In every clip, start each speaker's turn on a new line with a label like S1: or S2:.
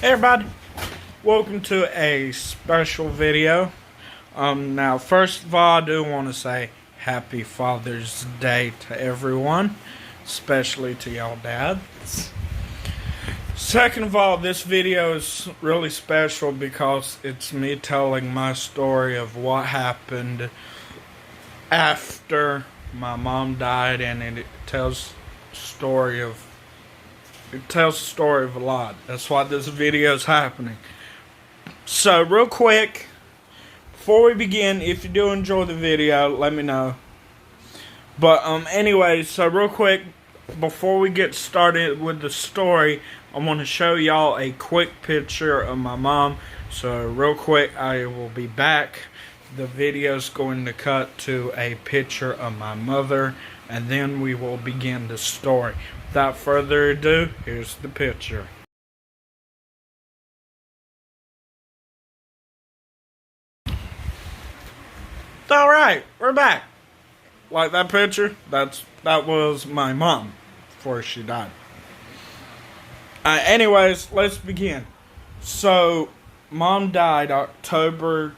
S1: Hey everybody, welcome to a special video. Now first of all, I do want to say Happy Father's Day to everyone, especially to y'all dads. Second of all, this video is really special because it's me telling my story of what happened after my mom died, and it tells the story of a lot. That's why this video is happening. So real quick, before we begin, if you do enjoy the video, let me know. But anyway, so real quick, before we get started with the story, I want to show y'all a quick picture of my mom. So real quick, I will be back. The video's going to cut to a picture of my mother, and then we will begin the story. Without further ado, here's the picture. Alright, we're back. Like that picture? That was my mom before she died. Anyways, let's begin. So, mom died October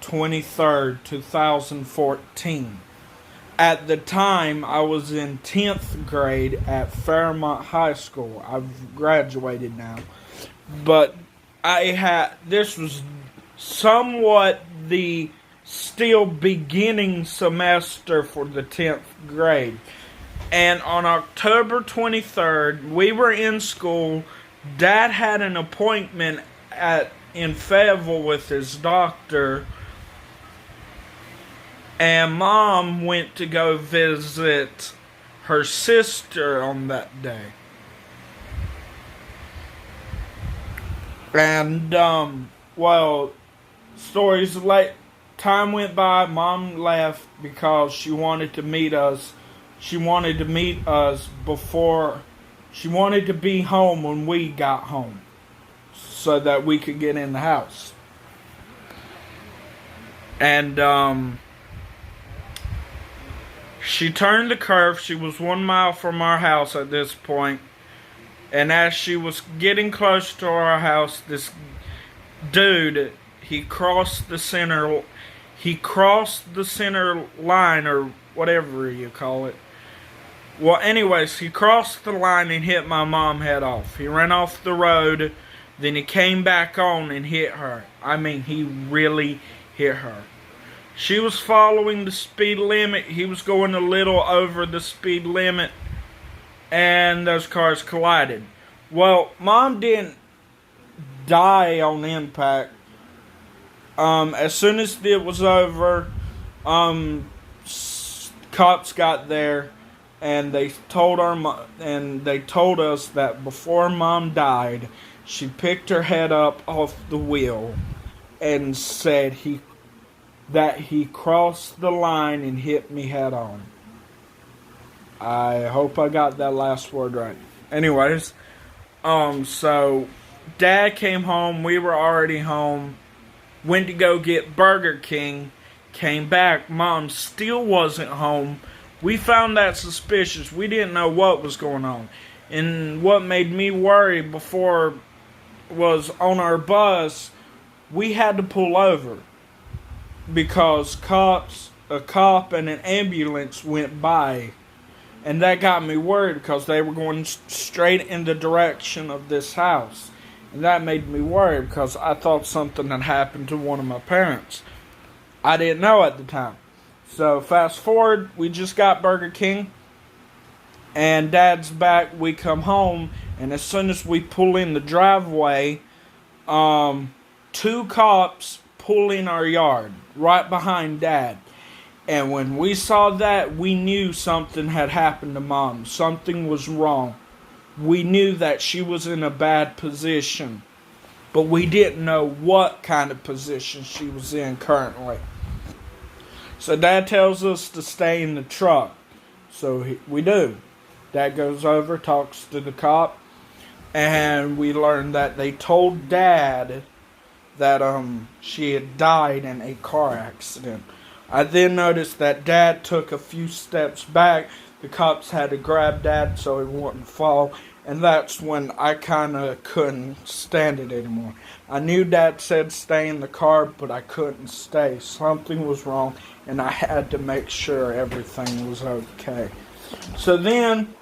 S1: 23rd, 2014. At the time, I was in 10th grade at Fairmont High School. I've graduated now. But this was somewhat the still beginning semester for the 10th grade. And on October 23rd, we were in school. Dad had an appointment in Fayetteville with his doctor. And Mom went to go visit her sister on that day. And, stories late. Time went by, Mom left because she wanted to meet us. She wanted to meet us before, she wanted to be home when we got home, so that we could get in the house. And, she turned the curve. She was 1 mile from our house at this point. And as she was getting close to our house, this dude, he crossed the center line, or whatever you call it. Well, anyways, he crossed the line and hit my mom head off. He ran off the road, then he came back on and hit her. I mean, he really hit her. She was following the speed limit. He was going a little over the speed limit, and those cars collided. Well, Mom didn't die on impact. As soon as it was over, cops got there, and they told us that before Mom died, she picked her head up off the wheel and said that he crossed the line and hit me head on. I hope I got that last word right. Anyways, so Dad came home. We were already home. Went to go get Burger King. Came back. Mom still wasn't home. We found that suspicious. We didn't know what was going on. And what made me worry before was on our bus, we had to pull over because a cop and an ambulance went by, and that got me worried because they were going straight in the direction of this house, and that made me worried because I thought something had happened to one of my parents. I didn't know at the time. So fast forward, we just got Burger King, and Dad's back. We come home, and as soon as we pull in the driveway, 2 cops pull in our yard, right behind Dad. And when we saw that, we knew something had happened to Mom. Something was wrong. We knew that she was in a bad position, but we didn't know what kind of position she was in currently. So Dad tells us to stay in the truck. So we do. Dad goes over, talks to the cop, and we learn that they told Dad that she had died in a car accident. I then noticed that Dad took a few steps back. The cops had to grab Dad so he wouldn't fall, And that's when I kind of couldn't stand it anymore. I knew Dad said stay in the car, but I couldn't stay. Something was wrong, and I had to make sure everything was okay. So then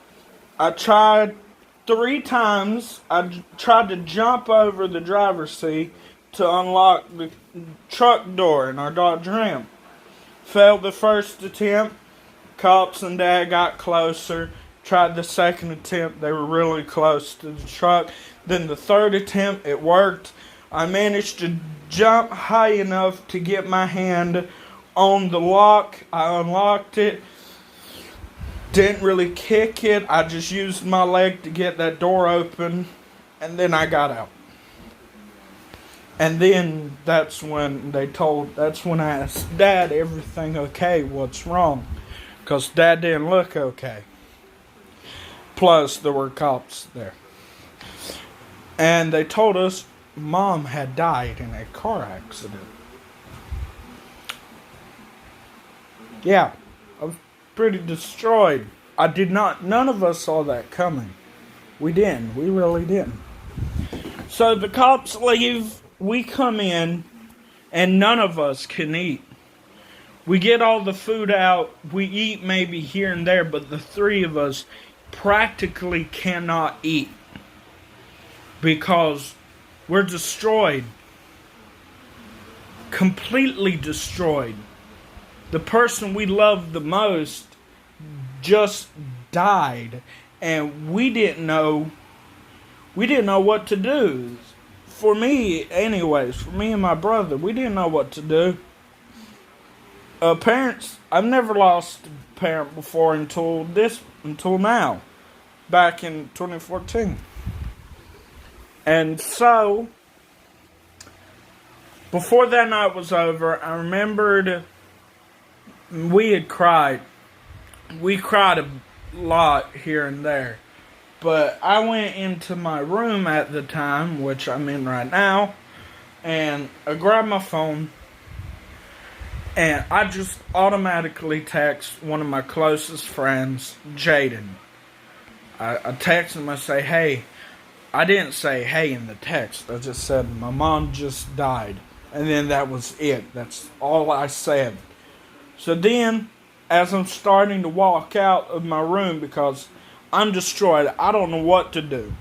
S1: I tried 3 times. I tried to jump over the driver's seat to unlock the truck door in our Dodge Ram. Failed the first attempt. Cops and Dad got closer. Tried the second attempt. They were really close to the truck. Then the third attempt, it worked. I managed to jump high enough to get my hand on the lock. I unlocked it. Didn't really kick it. I just used my leg to get that door open. And then I got out. And then that's when I asked Dad, everything okay? What's wrong? Because Dad didn't look okay. Plus, there were cops there. And they told us Mom had died in a car accident. Yeah, I was pretty destroyed. None of us saw that coming. We didn't. We really didn't. So the cops leave, we come in, and none of us can eat. We get all the food out, we eat maybe here and there, but the 3 of us practically cannot eat. Because we're destroyed. Completely destroyed. The person we loved the most just died, and we didn't know what to do. For me and my brother, we didn't know what to do. Parents, I've never lost a parent before until now, back in 2014. And so, before that night was over, I remembered we had cried. We cried a lot here and there. But I went into my room at the time, which I'm in right now, and I grabbed my phone, and I just automatically text one of my closest friends, Jaden. I text him, I say, hey. I didn't say hey in the text. I just said, my mom just died. And then that was it. That's all I said. So then, as I'm starting to walk out of my room because I'm destroyed, I don't know what to do.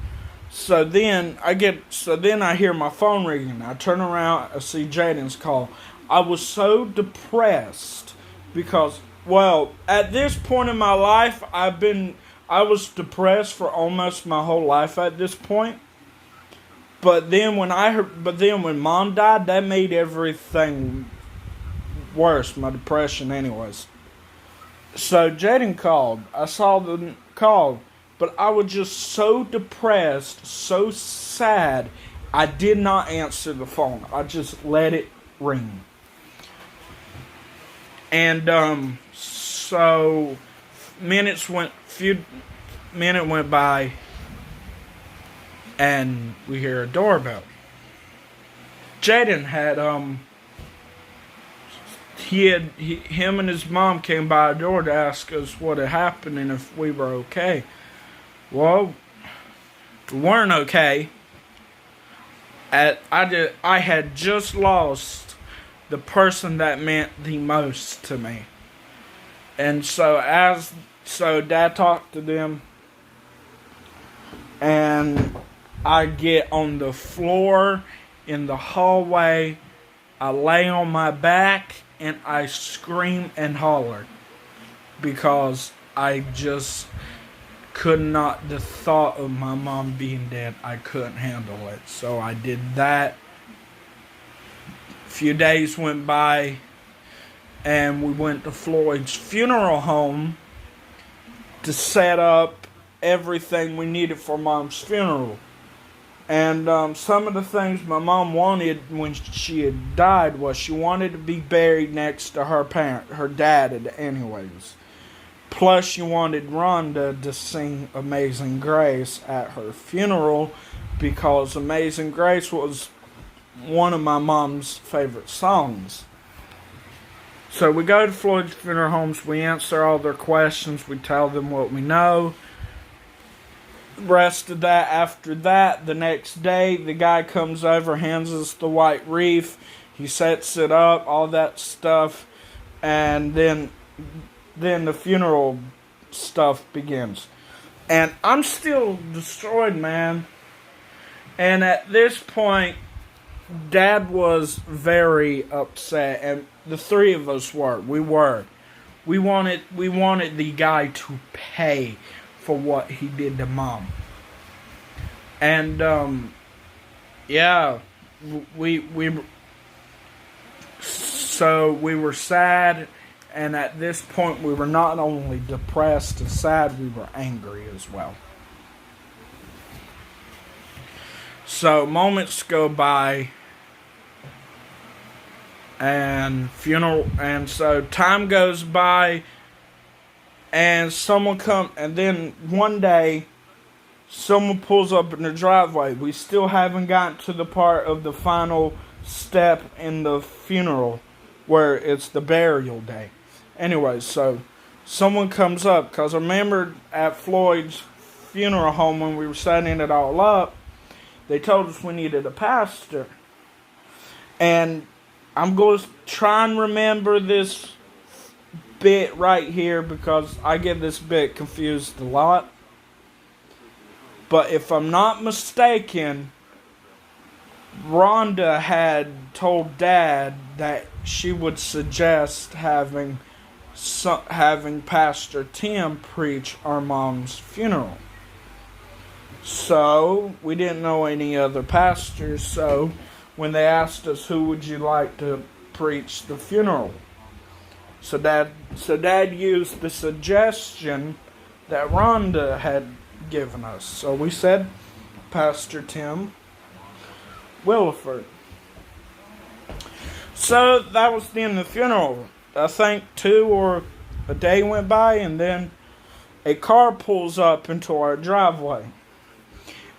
S1: So then I hear my phone ringing. I turn around, I see Jaden's call. I was so depressed because, well, at this point in my life, I was depressed for almost my whole life at this point. But then when Mom died, that made everything worse, my depression anyways. So Jaden called. I saw the call, but I was just so depressed, so sad, I did not answer the phone. I just let it ring. And so few minutes went by, and we hear a doorbell. Jaden had him and his mom came by the door to ask us what had happened and if we were okay. Well, we weren't okay. I had just lost the person that meant the most to me. And so Dad talked to them, and I get on the floor in the hallway, I lay on my back, and I scream and holler because I just could not, the thought of my mom being dead, I couldn't handle it. So I did that. A few days went by, and we went to Floyd's funeral home to set up everything we needed for Mom's funeral. And some of the things my mom wanted when she had died was she wanted to be buried next to her dad anyways. Plus she wanted Rhonda to sing Amazing Grace at her funeral because Amazing Grace was one of my mom's favorite songs. So we go to Floyd's funeral homes, we answer all their questions, we tell them what we know. rest of that, after that, the next day, the guy comes over, hands us the white wreath. He sets it up, all that stuff, and then the funeral stuff begins. And I'm still destroyed, man. And at this point, Dad was very upset, and the three of us were. We wanted the guy to pay for what he did to Mom. And yeah, we were sad, and at this point we were not only depressed and sad, we were angry as well. So moments go by, and so time goes by, and and then one day, someone pulls up in the driveway. We still haven't gotten to the part of the final step in the funeral, where it's the burial day. Anyway, so someone comes up, because I remember at Floyd's funeral home when we were setting it all up, they told us we needed a pastor. And I'm going to try and remember this bit right here, because I get this bit confused a lot. But if I'm not mistaken, Rhonda had told Dad that she would suggest having Pastor Tim preach our mom's funeral. So we didn't know any other pastors, so when they asked us, who would you like to preach the funeral? So Dad used the suggestion that Rhonda had given us. So we said Pastor Tim Williford. So that was the end of the funeral. I think 2 or a day went by, and then a car pulls up into our driveway.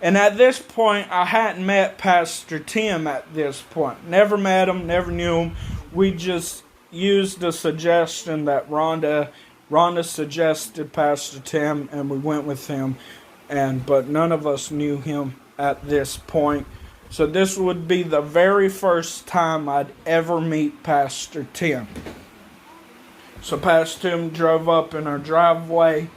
S1: And at this point, I hadn't met Pastor Tim at this point. Never met him, never knew him. We just used the suggestion that Rhonda suggested Pastor Tim, and we went with him. But none of us knew him at this point. So this would be the very first time I'd ever meet Pastor Tim. So Pastor Tim drove up in our driveway.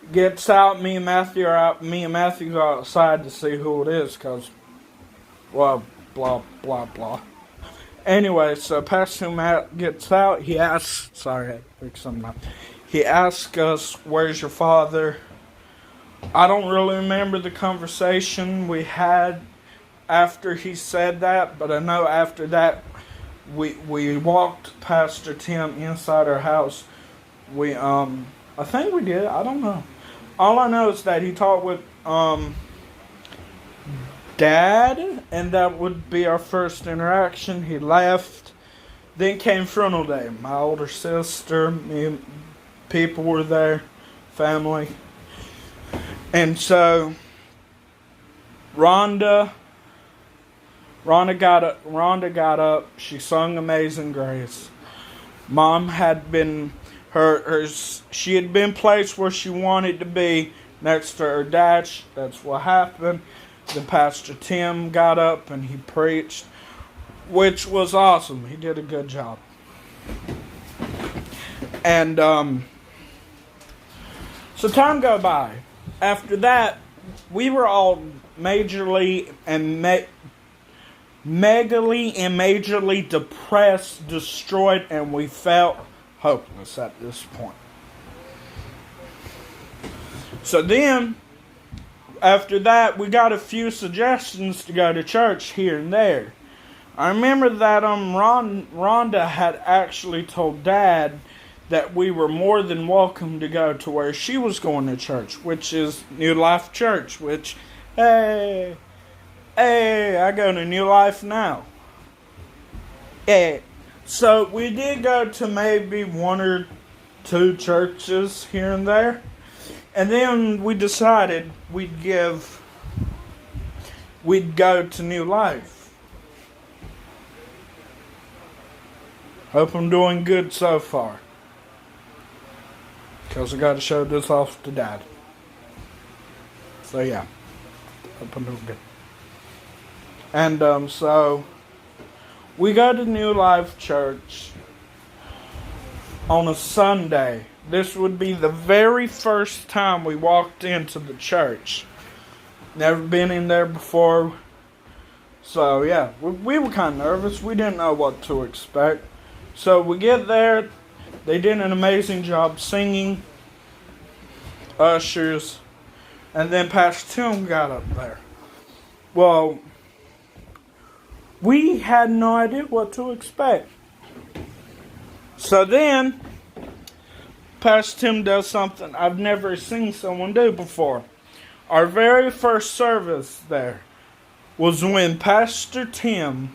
S1: Gets out, me and Matthew go outside to see who it is, because, well, blah, blah, blah. Anyway, so Pastor Matt gets out, he asks, sorry, I had to pick something up. He asks us, where's your father? I don't really remember the conversation we had after he said that, but I know after that, we walked Pastor Tim inside our house. I think we did, I don't know. All I know is that he talked with Dad, and that would be our first interaction. He left. Then came funeral day. My older sister, me, people were there, family. And so Rhonda got up. She sung Amazing Grace. Mom had been she had been placed where she wanted to be, next to her dad. That's what happened. Then Pastor Tim got up and he preached, which was awesome. He did a good job. And so time go by. After that, we were all majorly depressed, destroyed, and we felt hopeless at this point. So then, after that, we got a few suggestions to go to church here and there. I remember that Rhonda had actually told Dad that we were more than welcome to go to where she was going to church, which is New Life Church, which, hey, I go to New Life now. Yeah. So we did go to maybe 1 or 2 churches here and there. And then we decided we'd go to New Life. Hope I'm doing good so far, because I got to show this off to Dad. So yeah, up and doing good. And so we go to New Life Church on a Sunday. This would be the very first time we walked into the church. Never been in there before. So yeah, we were kind of nervous. We didn't know what to expect. So we get there. They did an amazing job singing. Ushers. And then Pastor Tim got up there. Well, we had no idea what to expect. So then, Pastor Tim does something I've never seen someone do before. Our very first service there was when Pastor Tim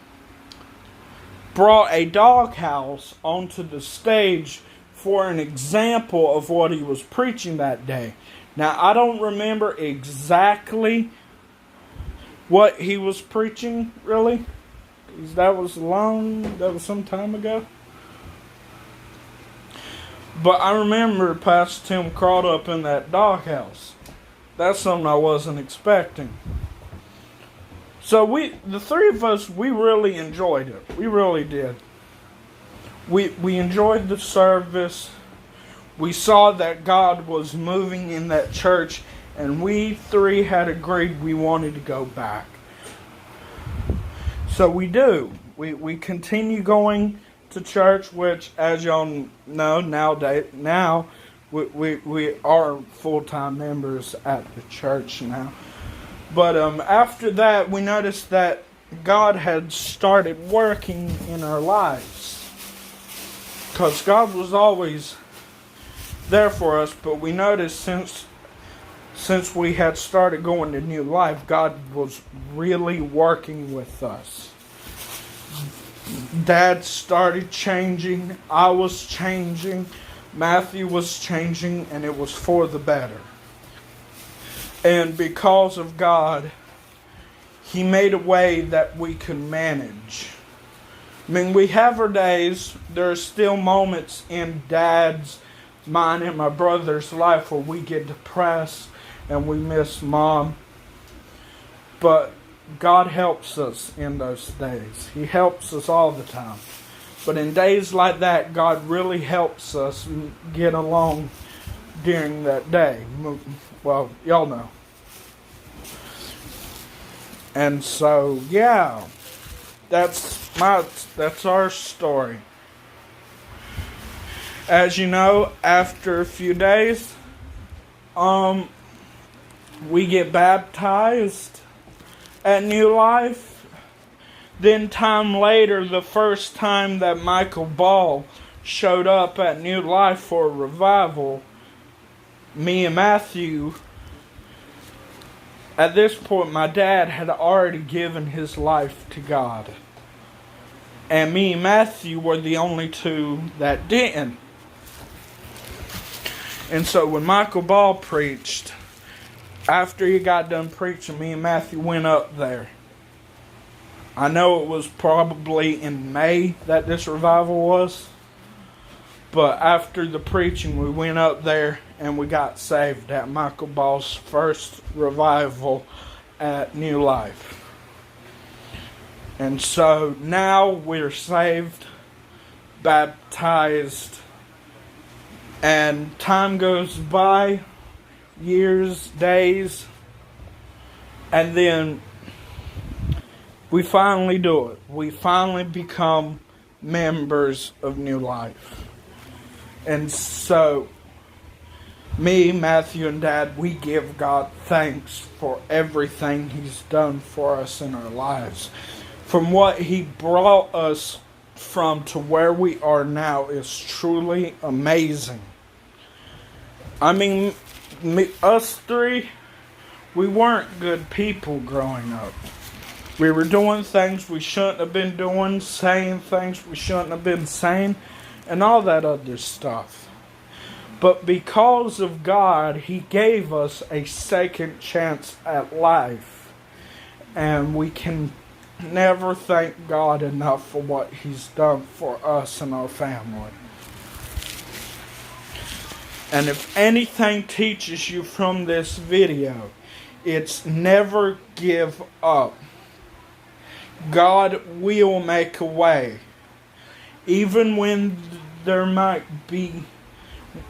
S1: brought a doghouse onto the stage for an example of what he was preaching that day. Now, I don't remember exactly what he was preaching, really. That was some time ago. But I remember Pastor Tim crawled up in that doghouse. That's something I wasn't expecting. So the three of us, we really enjoyed it. We really did. We enjoyed the service. We saw that God was moving in that church, and we three had agreed we wanted to go back. So we do. We continue going to church, which, as y'all know, now we are full-time members at the church now. But after that, we noticed that God had started working in our lives. Because God was always there for us, but we noticed since we had started going to New Life, God was really working with us. Dad started changing, I was changing, Matthew was changing, and it was for the better. And because of God, He made a way that we could manage. I mean, we have our days. There are still moments in Dad's, mine, and my brother's life where we get depressed and we miss Mom. But God helps us in those days. He helps us all the time. But in days like that, God really helps us get along during that day. Well, y'all know. And so, yeah, that's our story. As you know, after a few days, we get baptized at New Life. Then time later, the first time that Michael Ball showed up at New Life for a revival, me and Matthew, at this point my dad had already given his life to God. And me and Matthew were the only two that didn't. And so when Michael Ball preached, after he got done preaching, me and Matthew went up there. I know it was probably in May that this revival was. But after the preaching, we went up there and we got saved at Michael Ball's first revival at New Life. And so now we're saved, baptized, and time goes by, years, days, and then we finally do it. We finally become members of New Life. And so, me, Matthew, and Dad, we give God thanks for everything He's done for us in our lives. From what He brought us from to where we are now is truly amazing. I mean, us three, we weren't good people growing up. We were doing things we shouldn't have been doing, saying things we shouldn't have been saying, and all that other stuff. But because of God, He gave us a second chance at life. And we can never thank God enough for what He's done for us and our family. And if anything teaches you from this video, It's never give up. God will make a way. Even when there might be,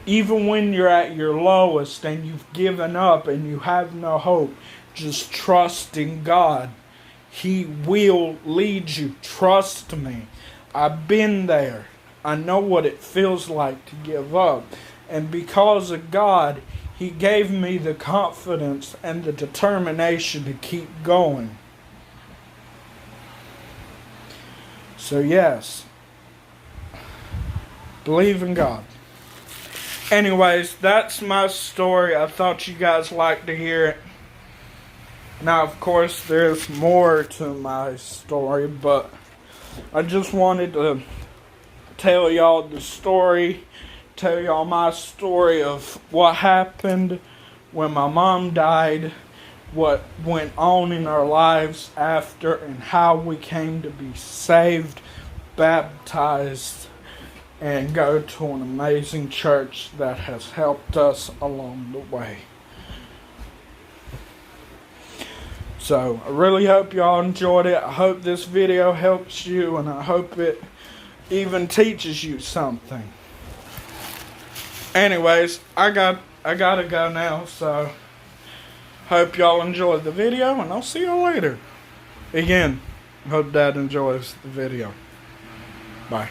S1: even when you're at your lowest and you've given up and you have no hope, just trust in God. He will lead you. Trust me. I've been there. I know what it feels like to give up. And because of God, He gave me the confidence and the determination to keep going. So yes, believe in God. Anyways, that's my story. I thought you guys liked to hear it. Now, of course, there's more to my story, but I just wanted to tell y'all the story, tell y'all my story of what happened when my mom died, what went on in our lives after, and how we came to be saved, baptized, and go to an amazing church that has helped us along the way. So, I really hope y'all enjoyed it. I hope this video helps you, and I hope it even teaches you something. Anyways, I gotta go now, so hope y'all enjoyed the video, and I'll see y'all later. Again, hope Dad enjoys the video. Bye.